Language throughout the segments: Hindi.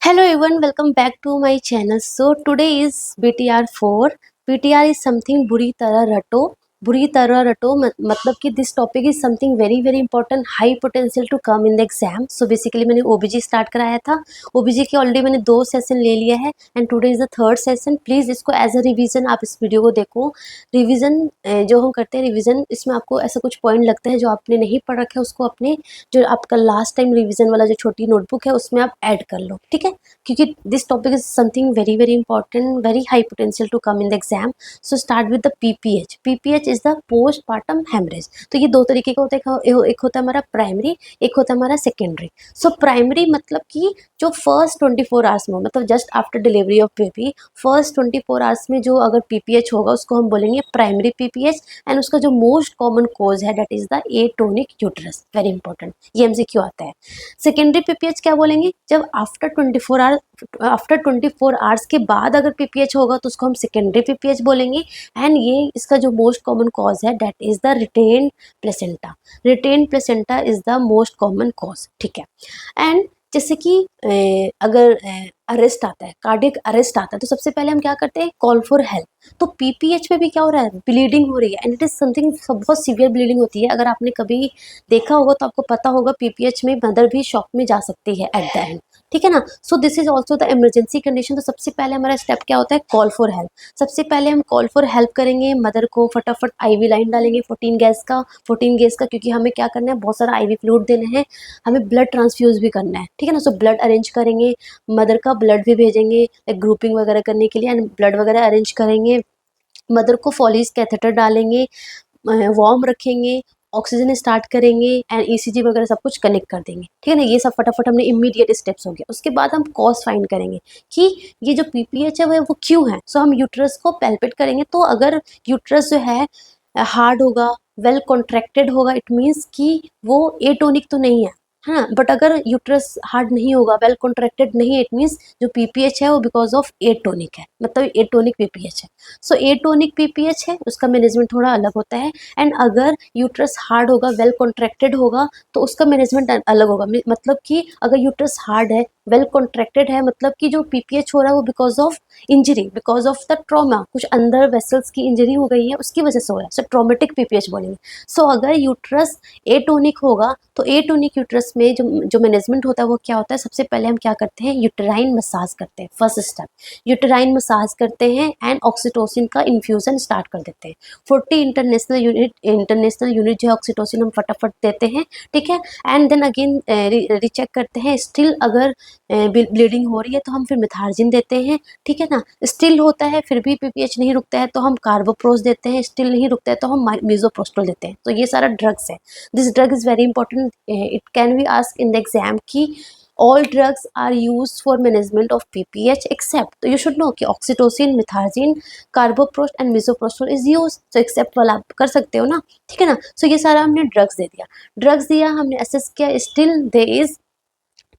Hello everyone, welcome back to my channel. So today is BTR 4. BTR is something बुरी तरह रटो मतलब कि this topic is something very very important, high potential to come in the exam. So basically मैंने ओबीजी स्टार्ट कराया था. ओबीजी के ऑलरेडी मैंने 2 सेशन ले लिया है and today is the third session. Please इसको एज अ रिवीजन आप इस वीडियो को देखो. रिवीजन जो हम करते हैं रिवीजन, इसमें आपको ऐसा कुछ पॉइंट लगता है जो आपने नहीं पढ़ रखा है, उसको अपने जो आपका लास्ट टाइम रिवीजन वाला जो छोटी नोटबुक है उसमें आप ऐड कर लो. ठीक है, क्योंकि this topic is something very very important, very high potential to come in the exam. So start with the PPH. PPH is the post partum haemorrhage. तो ये 2 तरीके का होता है, एक होता है हमारा प्राइमरी, एक होता है हमारा सेकेंडरी. सो प्राइमरी मतलब कि जो फर्स्ट 24 आवर्स में, मतलब just after delivery of baby, first 24 hours में जो अगर पीपीएच होगा उसको हम बोलेंगे प्राइमरी पीपीएच. एंड उसका जो मोस्ट कॉमन कोज है that is the atonic uterus. Very important, ये एमसीक्यू आता है. सेकेंडरी पीपीएच क्या बोलेंगे? जब आफ्टर 24 आवर्स के बाद अगर पीपीएच होगा तो उसको हम सेकेंडरी पीपीएच बोलेंगे. एंड ये इसका जो मोस्ट कॉमन कॉज है that is the retained placenta. Retained placenta is the most common cause. ठीक है. एंड जैसे कि अगर अरेस्ट आता है, कार्डियक अरेस्ट आता है, तो सबसे पहले हम क्या करते हैं? Call for help. तो पीपीएच में भी क्या हो रहा है? ब्लीडिंग हो रही है एंड इट इज समथिंग, बहुत सीवियर ब्लीडिंग होती है. अगर आपने कभी देखा होगा तो आपको पता होगा पीपीएच में मदर भी शॉक में जा सकती है एट द एंड. ठीक है ना. So this is also the emergency condition. तो सबसे पहले हमारा स्टेप क्या होता है? Call for help. सबसे पहले हम कॉल फॉर हेल्प करेंगे, मदर को फटाफट आईवी लाइन डालेंगे 14 गैस का, क्योंकि हमें क्या करना है? बहुत सारा आईवी फ्लूइड देना है, हमें ब्लड ट्रांसफ्यूज भी करना है. ठीक है ना. सो ब्लड अरेंज करेंगे, मदर का ब्लड भी भेजेंगे एक ग्रुपिंग वगैरह करने के लिए, एंड ब्लड वगैरह अरेंज करेंगे. मदर को फॉलीज कैथेटर डालेंगे, वार्म रखेंगे, ऑक्सीजन स्टार्ट करेंगे एंड ईसीजी वगैरह सब कुछ कनेक्ट कर देंगे. ठीक है ना. ये सब फटाफट हमने इमीडिएट स्टेप्स हो गया. उसके बाद हम कॉज फाइंड करेंगे कि ये जो पीपीएच है वो क्यों है. सो हम यूट्रस को पैल्पेट करेंगे. तो अगर यूट्रस जो है हार्ड होगा, वेल कॉन्ट्रैक्टेड होगा, इट मीन्स कि वो एटोनिक तो नहीं है, है ना. बट अगर यूट्रस हार्ड नहीं होगा, वेल कॉन्ट्रैक्टेड नहीं है, इट मीन्स जो पीपीएच है वो बिकॉज ऑफ एटोनिक है, मतलब एटोनिक पीपीएच है. सो एटोनिक पीपीएच है, उसका मैनेजमेंट थोड़ा अलग होता है. एंड अगर यूट्रस हार्ड होगा, वेल कॉन्ट्रैक्टेड होगा, तो उसका मैनेजमेंट अलग होगा. मतलब कि अगर यूट्रस हार्ड है, वेल कॉन्ट्रैक्टेड है, मतलब कि जो पीपीएच हो रहा है वो because of injury, because of the trauma, कुछ अंदर वेसल्स की इंजरी हो गई है उसकी वजह से हो रहा है. सो ट्रॉमेटिक पीपीएच बोलेंगे. सो अगर यूट्रस एटोनिक होगा तो एटोनिक यूट्रस में जो मैनेजमेंट होता है वो क्या होता है? सबसे पहले हम क्या करते हैं? यूटेराइन मसाज करते हैं. फर्स्ट स्टेप यूटेराइन मसाज करते हैं एंड ऑक्सीटोसिन का इन्फ्यूजन स्टार्ट कर देते हैं. 40 इंटरनेशनल यूनिट जो है ऑक्सीटोसिन हम फटाफट देते हैं. ठीक है. एंड देन अगेन रीचेक करते हैं. स्टिल अगर ब्लीडिंग हो रही है तो हम फिर मिथार्जिन देते हैं. ठीक है ना. स्टिल होता है फिर भी पीपीएच नहीं रुकता है तो हम कार्बोप्रोस देते हैं. स्टिल नहीं रुकता है तो हम मीजोप्रोस्टोल देते हैं. तो ये सारा ड्रग्स है. This drug is very important. It can be ask in the exam की all drugs are used for management of PPH except, तो you should know कि oxytocin, metharzine, carboprost and misoprostol is used. so except वाला आप कर सकते हो ना. ठीक है ना. so ये सारा हमने ड्रग्स दिया, हमने असेस किया, स्टिल there is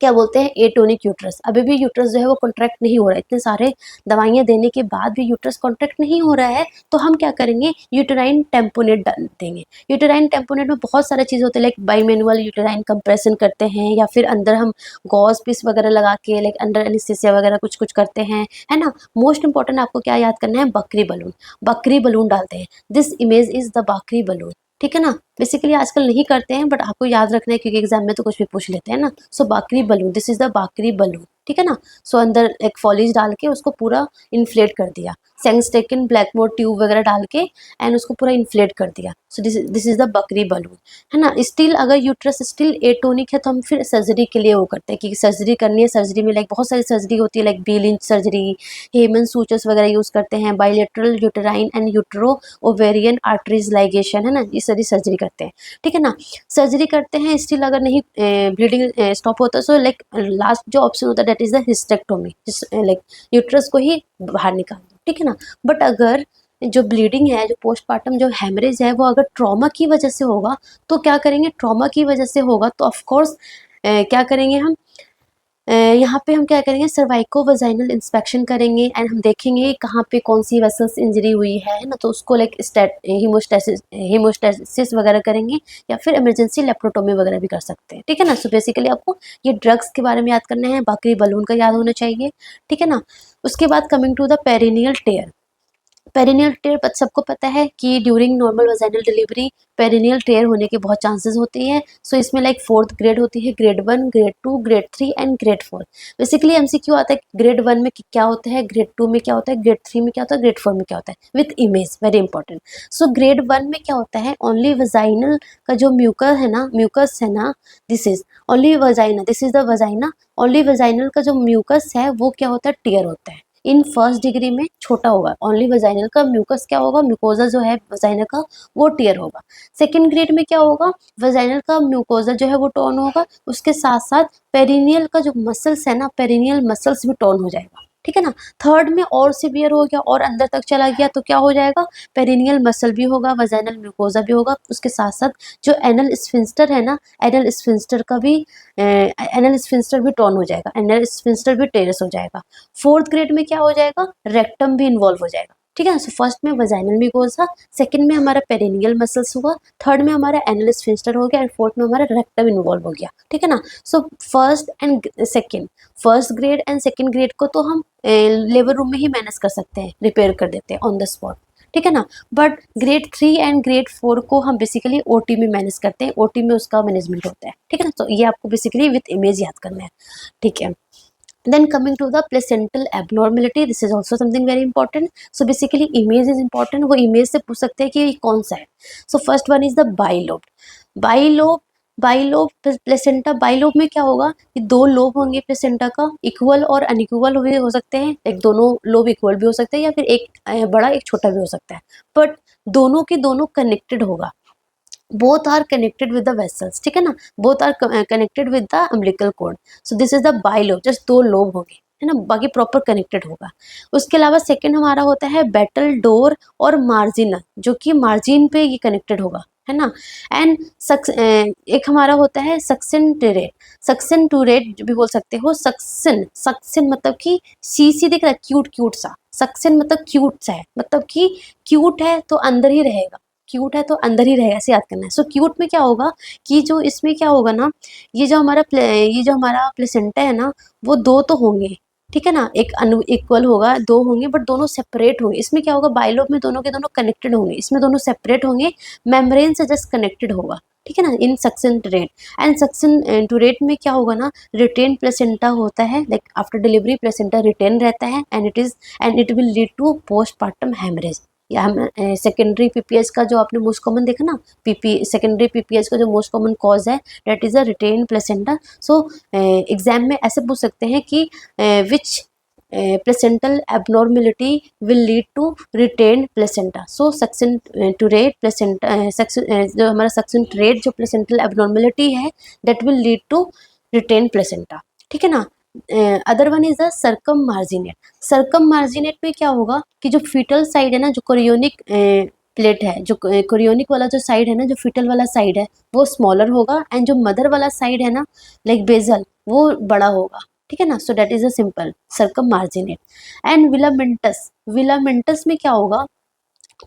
क्या बोलते हैं? Atonic uterus. अभी भी यूट्रस जो है वो कॉन्ट्रैक्ट नहीं हो रहा है. इतने सारे दवाइयाँ देने के बाद भी यूट्रस कॉन्ट्रैक्ट नहीं हो रहा है, तो हम क्या करेंगे? यूटेराइन टेम्पोनेट देंगे. यूटेराइन टेम्पोनेट में बहुत सारे चीज़ होते हैं, लाइक बाईमेनुअल यूटेराइन कंप्रेशन करते हैं, या फिर अंदर हम गॉज पीस वगैरह लगा के लाइक अंडर एनेस्थीसिया वगैरह कुछ कुछ करते हैं, है ना. मोस्ट इंपॉर्टेंट आपको क्या याद करना है? बकरी बलून डालते हैं. दिस इमेज इज द बकरी बलून. ठीक है ना. बेसिकली आजकल नहीं करते हैं बट आपको याद रखना है क्योंकि एग्जाम में तो कुछ भी पूछ लेते हैं ना. सो बाकरी बलून, दिस इज द बाकरी बलून. ठीक है ना. सो अंदर एक फॉलीज डाल के उसको पूरा इन्फ्लेट कर दिया. सेंगस्टेकिन ब्लैकमोर ट्यूब वगैरह डाल के एंड उसको पूरा इन्फ्लेट कर दिया. सो दिस इज द बकरी बलून, है ना. स्टिल अगर यूट्रस स्टिल एटोनिक है तो हम फिर सर्जरी के लिए वो करते हैं कि सर्जरी करनी है. सर्जरी में लाइक बहुत सारी सर्जरी होती है, लाइक बीलिंच सर्जरी, हेमन सूचर्स वगैरह यूज करते हैं, bilateral uterine and utero ovarian arteries ligation, है ना. ये सारी सर्जरी करते हैं. ठीक है ना. सर्जरी करते हैं, स्टिल अगर नहीं ब्लीडिंग स्टॉप होता है, सो लाइक लास्ट जो ऑप्शन होता है that is the hysterectomy, like uterus को ही बाहर निकाल दो. ठीक है ना. बट अगर जो ब्लीडिंग है, जो पोस्टमार्टम जो हेमरेज है, वो अगर ट्रॉमा की वजह से होगा तो क्या करेंगे? ट्रॉमा की वजह से होगा तो ऑफकोर्स क्या करेंगे हम? यहाँ पे हम क्या करेंगे, सर्वाइको वजाइनल इंस्पेक्शन करेंगे एंड हम देखेंगे कहाँ पे कौन सी वेसल्स इंजरी हुई है ना, तो उसको लाइक हीमोस्टेसिस वगैरह करेंगे या फिर इमरजेंसी लेप्रोटोमी वगैरह भी कर सकते हैं, ठीक है ना। सो बेसिकली आपको ये ड्रग्स के बारे में याद करना है, बाकी बलून का याद होना चाहिए, ठीक है ना। उसके बाद coming to the perineal tear. Perineal tear सबको पता है कि during normal vaginal delivery perineal tear होने के बहुत चांसेस होते हैं। सो इसमें लाइक 4th ग्रेड होती है, grade 1, grade 2, grade 3 and grade 4। Basically MCQ आता है ग्रेड 1 में क्या होता है, ग्रेड 2 में क्या होता है, ग्रेड 3 में क्या होता है, ग्रेड 4 में क्या होता है, with image, very important. So grade 1 में क्या होता है, ओनली वजाइनल का जो म्यूकस है ना, this is only vagina, this is the vagina, only vaginal का जो म्यूकस है वो क्या होता है, टीयर होता है। इन फर्स्ट डिग्री में छोटा होगा, ओनली वजाइनल का म्यूकस क्या होगा, म्यूकोजा जो है वजाइना का वो टीयर होगा। सेकेंड ग्रेड में क्या होगा, वजाइनल का म्यूकोजा जो है वो टोन होगा, उसके साथ साथ पेरिनियल का जो मसल्स है ना, पेरिनियल मसल्स भी टोन हो जाएगा, ठीक है ना। थर्ड में और सिवियर हो गया और अंदर तक चला गया तो क्या हो जाएगा, पेरिनियल मसल भी होगा, वजाइनल म्यूकोजा भी होगा, उसके साथ साथ जो एनल स्फिंक्टर है ना, एनल स्फिंक्टर का भी एनल स्फिंक्टर भी टोन हो जाएगा, एनल स्फिंक्टर भी टेरस हो जाएगा। फोर्थ ग्रेड में क्या हो जाएगा, रेक्टम भी इन्वॉल्व हो जाएगा, ठीक है ना। सो फर्स्ट में वजाइनल म्यूकोजा, सेकंड में हमारा पेरिनियल मसल्स हुआ, थर्ड में हमारा एनल स्फिंक्टर हो गया एंड फोर्थ में हमारा रेक्टम इन्वॉल्व हो गया, ठीक है ना। So first grade and second grade को तो हम लेबर रूम में ही मैनेज कर सकते हैं, रिपेयर कर देते हैं ऑन द स्पॉट, ठीक है ना। बट ग्रेड 3 एंड ग्रेड 4 को हम बेसिकली ओटी में मैनेज करते हैं, ओटी में उसका मैनेजमेंट होता है, ठीक है ना। तो ये आपको बेसिकली विथ इमेज याद करना है, ठीक है। Then coming to the placental abnormality, this is also something very important. So basically image is important, वो image से पूछ सकते हैं कि ये कौन सा है। So first one is the bilobed, bilobe, bilobe placenta. Bilobe में क्या होगा कि दो लोब होंगे प्लेसेंटा का, इक्वल और अनइक्वल भी हो सकते हैं, एक दोनों लोब इक्वल भी हो सकते हैं या फिर एक बड़ा एक छोटा भी हो सकता है, बट दोनों के दोनों कनेक्टेड होगा, both are connected with the vessels, ठीक है ना, both are connected with the umbilical cord, so this is the bilobe, just दो लोब होंगे, है ना, बाकी प्रॉपर कनेक्टेड होगा। उसके अलावा सेकंड हमारा होता है बेटल डोर और मार्जिनल, जो कि मार्जिन पे ये कनेक्टेड होगा, है ना। एंड एक हमारा होता है सक्शन टूरेट, सक्शन टूरेट भी बोल सकते हो, सक्शन, सक्शन मतलब कि सी सी दिख रहा है, क्यूट क्यूट सा, सक्शन मतलब क्यूट सा है, मतलब कि क्यूट है तो अंदर ही रहेगा, क्यूट है तो अंदर ही रहेगा, ऐसे याद करना है। सो क्यूट में क्या होगा कि जो इसमें क्या होगा ना, ये जो हमारा प्लेसेंटा है ना, वो दो तो होंगे, ठीक है ना, एक अनइक्वल होगा, दो होंगे बट दोनों सेपरेट होंगे। इसमें क्या होगा, बाइलोब में दोनों के दोनों कनेक्टेड होंगे, इसमें दोनों सेपरेट होंगे, मेम्ब्रेन से जस्ट कनेक्टेड होगा, ठीक है ना, in succenturiate. And succenturiate में क्या होगा ना, रिटेन प्लेसेंटा होता है, like after delivery placenta retain रहता है and it will lead to postpartum haemorrhage. या हम सेकेंडरी पीपीएच का जो आपने मोस्ट कॉमन देखा ना, सेकेंडरी पीपीएच का जो मोस्ट कॉमन कॉज है that is a retained placenta. So exam में ऐसे पूछ सकते हैं कि विच placental abnormality will lead to retained placenta, so suction turate placenta, जो हमारा suction turate जो placental abnormality है that will lead to retained placenta, ठीक है ना। Other one is the circummarginate, circummarginate में क्या होगा कि जो फीटल साइड है ना, जो कोरियोनिक प्लेट है, जो कोरियोनिक वाला जो साइड है ना, जो फीटल वाला साइड है वो स्मॉलर होगा एंड जो मदर वाला साइड है ना, लाइक बेजल, वो बड़ा होगा, ठीक है ना। So that is a simple circummarginate. And velamentous, velamentous में क्या होगा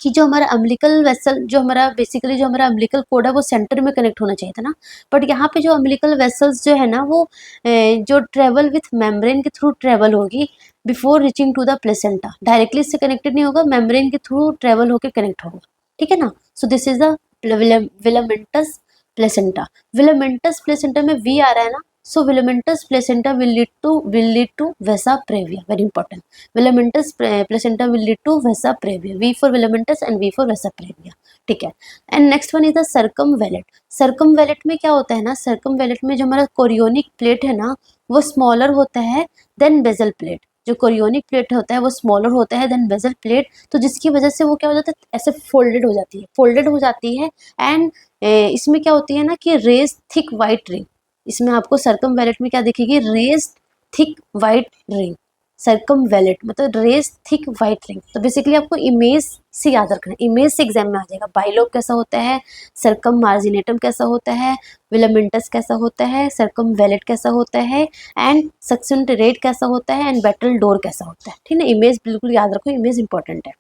कि जो हमारा अम्बिलिकल वेसल, जो हमारा बेसिकली जो हमारा अम्बिलिकल कोड है वो सेंटर में कनेक्ट होना चाहिए था ना, बट यहाँ पे जो अम्बिलिकल वेसल्स जो है ना वो जो ट्रेवल विथ मेम्ब्रेन के थ्रू ट्रेवल होगी before reaching to the placenta, directly इससे कनेक्टेड नहीं होगा, मेम्ब्रेन के थ्रू ट्रेवल होकर कनेक्ट होगा, ठीक है ना। So this is the velamentous placenta. Velamentous placenta में वी आ रहा है ना, so filamentous placenta will lead to vasa previa, very important, filamentous placenta will lead to vasa previa, v for filamentous and v for vasa previa, ठीक है। And next one is the circumvallate, circumvallate में क्या होता है ना, सर्कमवेलेट में जो हमारा कोरियोनिक प्लेट है ना वो स्मॉलर होता है देन बेजल प्लेट, जो कोरियोनिक प्लेट होता है वो स्मॉलर होता है देन बेजल प्लेट, तो जिसकी वजह से वो क्या हो जाता है, ऐसे फोल्डेड हो जाती है, फोल्डेड हो जाती है। एंड इसमें क्या होती है ना कि रेज थिक वाइट रिंग, इसमें आपको सर्कमवेलेट में क्या दिखेगी, रेज थिक वाइट रिंग, सर्कमवेलेट मतलब रेस थिक वाइट रिंग। तो बेसिकली आपको इमेज से याद रखना है, इमेज से एग्जाम में आ जाएगा। बाइलोब कैसा होता है, सर्कम मार्जिनेटम कैसा होता है, विलामेंटस कैसा होता है, सर्कमवेलेट कैसा होता है, एंड सक्शन रेट कैसा होता है, एंड बैटल डोर कैसा होता है। ठीक है, इमेज बिल्कुल याद रखो, इमेज इंपॉर्टेंट है।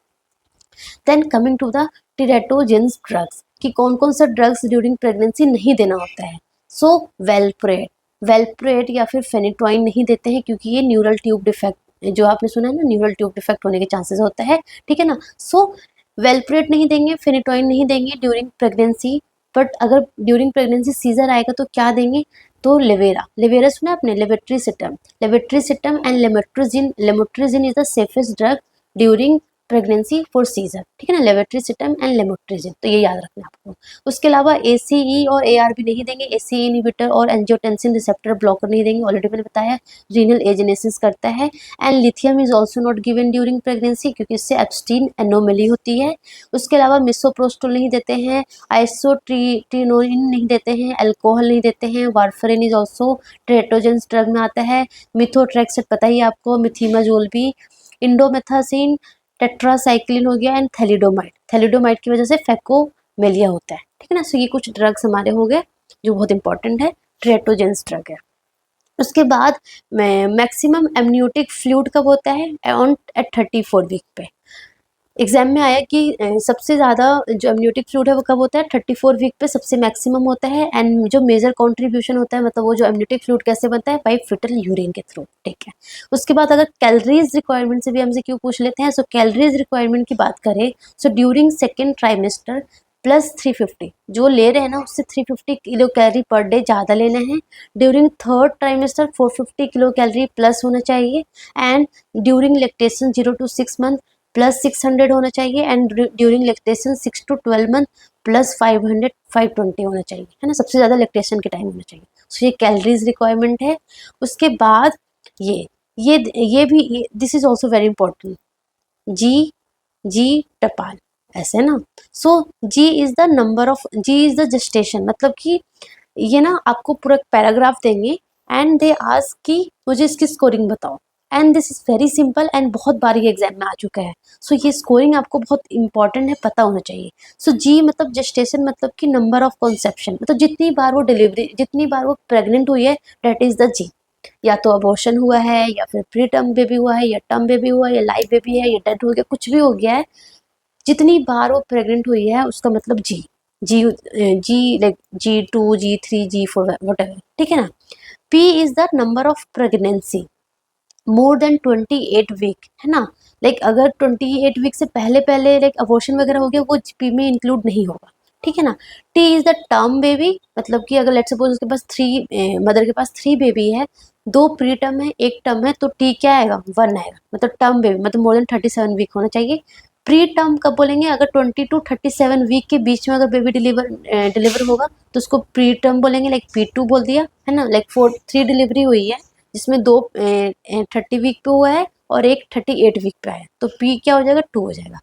Then coming to the teratogens drugs, कि कौन कौन सा ड्रग्स ड्यूरिंग प्रेगनेंसी नहीं देना होता है। सो वेलप्रेट या फिर फेनिटोइन नहीं देते हैं, क्योंकि ये न्यूरल ट्यूब डिफेक्ट, जो आपने सुना है ना, न्यूरल ट्यूब डिफेक्ट होने के चांसेस होता है। ठीक है ना। सो वेलप्रेट नहीं देंगे, फेनिटोइन नहीं देंगे ड्यूरिंग प्रेगनेंसी। बट अगर ड्यूरिंग प्रेगनेंसी सीजर आएगा तो क्या देंगे, तो लेवेरा सुना आपने, levetiracetam and lamotrigine is the safest drug during pregnancy for seizure. ठीक है ना, लेवेट्रिसिटम एंड लेमोट्रिजिन, तो ये याद रखना है आपको। उसके अलावा ACE और ARB नहीं देंगे, ACE इनहिबिटर और एंजियोटेंसिन रिसेप्टर ब्लॉकर नहीं देंगे, ऑलरेडी मैंने बताया रीनल एजेनेसिस करता है। And lithium is also not given during pregnancy, क्योंकि इससे एब्स्टीन एनोमली होती है। उसके अलावा मिसोप्रोस्टोल नहीं देते हैं, आइसोट्रिनोइन नहीं देते हैं, अल्कोहल नहीं देते हैं, वारफरिन इज ऑल्सो टेरेटोजेंस ड्रग में आता है, मिथोट्रेक्सेट पता ही आपको, मिथिमाजोल भी, इंडोमेथासिन, टेट्रासाइक्लिन हो गया, एंड थैलिडोमाइड की वजह से फैकोमेलिया होता है। ठीक है ना। सो ये कुछ ड्रग्स हमारे हो गए जो बहुत इंपॉर्टेंट है, टेरेटोजेंस ड्रग है। उसके बाद मैक्सिमम एमनियोटिक फ्लूइड कब होता है, अराउंड एट 34 वीक पे। एग्जाम में आया कि सबसे ज़्यादा जो एमनियोटिक फ्लूइड है वो कब होता है, 34 वीक पे सबसे मैक्सिमम होता है। एंड जो मेजर कंट्रीब्यूशन होता है, मतलब वो जो एमनियोटिक फ्लूइड कैसे बनता है, बाई फिटल यूरिन के थ्रू। ठीक है। उसके बाद अगर कैलोरीज रिक्वायरमेंट से भी हमसे क्यों पूछ लेते हैं, सो कैलोरीज रिक्वायरमेंट की बात करें, so during second trimester plus 350, जो ले रहे हैं ना उससे 350 किलो कैलोरी पर डे ज़्यादा लेना है। During third trimester 450 kilo calorie plus होना चाहिए। And during lactation 0 to 6 month plus 600 होना चाहिए। And during lactation 6 to 12 month plus 520 होना चाहिए, है ना, सबसे ज़्यादा लेक्टेशन के टाइम होना चाहिए। सो ये कैलोरीज रिक्वायरमेंट है। उसके बाद ये भी this is also very important, G TPAL, ऐसे ना। So G is the gestation, मतलब कि ये ना आपको पूरा पैराग्राफ देंगे एंड दे आस्क कि मुझे इसकी स्कोरिंग बताओ। And this is very simple and बहुत बार ये एग्जाम में आ चुका है। सो ये स्कोरिंग आपको बहुत इंपॉर्टेंट है, पता होना चाहिए। सो जी मतलब जेस्टेशन, मतलब कि नंबर ऑफ कॉन्सेप्शन, मतलब जितनी बार वो प्रेग्नेंट हुई है, डेट इज द जी। या तो अबॉर्शन हुआ है, या फिर प्री टर्म बेबी हुआ है, या टर्म बेबी हुआ है, या लाइव बेबी है, या डेड हो गया, कुछ भी हो गया है, जितनी बार वो प्रेग्नेंट हुई है उसका मतलब G. G like G2 G3 G4 whatever. ठीक है ना। P is the number of pregnancy more than 28 week, है ना। लाइक अगर 28 वीक से पहले पहले लाइक अबॉर्शन वगैरह हो गया, वो P में इंक्लूड नहीं होगा। ठीक है ना। T is the term baby, मतलब कि अगर लेट्स सपोज उसके पास मदर के पास 3 बेबी है, 2 प्री टर्म है, 1 टर्म है, तो T क्या आएगा, 1 आएगा, मतलब टर्म बेबी, मतलब मोर देन 37 वीक होना चाहिए। प्री टर्म कब बोलेंगे, अगर 20 to 37 वीक के बीच में अगर बेबी डिलीवर होगा तो उसको प्री टर्म बोलेंगे, लाइक P2 बोल दिया, है ना। लाइक 3 डिलीवरी हुई है, जिसमें 2 30 वीक पे हुआ है और एक 38 वीक पे है, तो P क्या हो जाएगा, 2 हो जाएगा।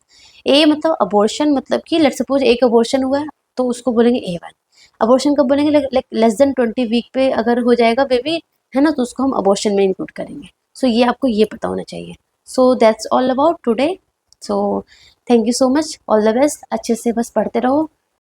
A मतलब अबॉर्शन, मतलब कि लेट्स सपोज एक अबॉर्शन हुआ है तो उसको बोलेंगे A1। अबॉर्शन कब बोलेंगे, लाइक लेस देन 20 वीक पे अगर हो जाएगा बेबी, है ना, तो उसको हम अबॉर्शन में इंक्लूड करेंगे। सो ये आपको ये पता होना चाहिए। So that's all about today. So thank you so much, all the best, अच्छे से बस पढ़ते रहो,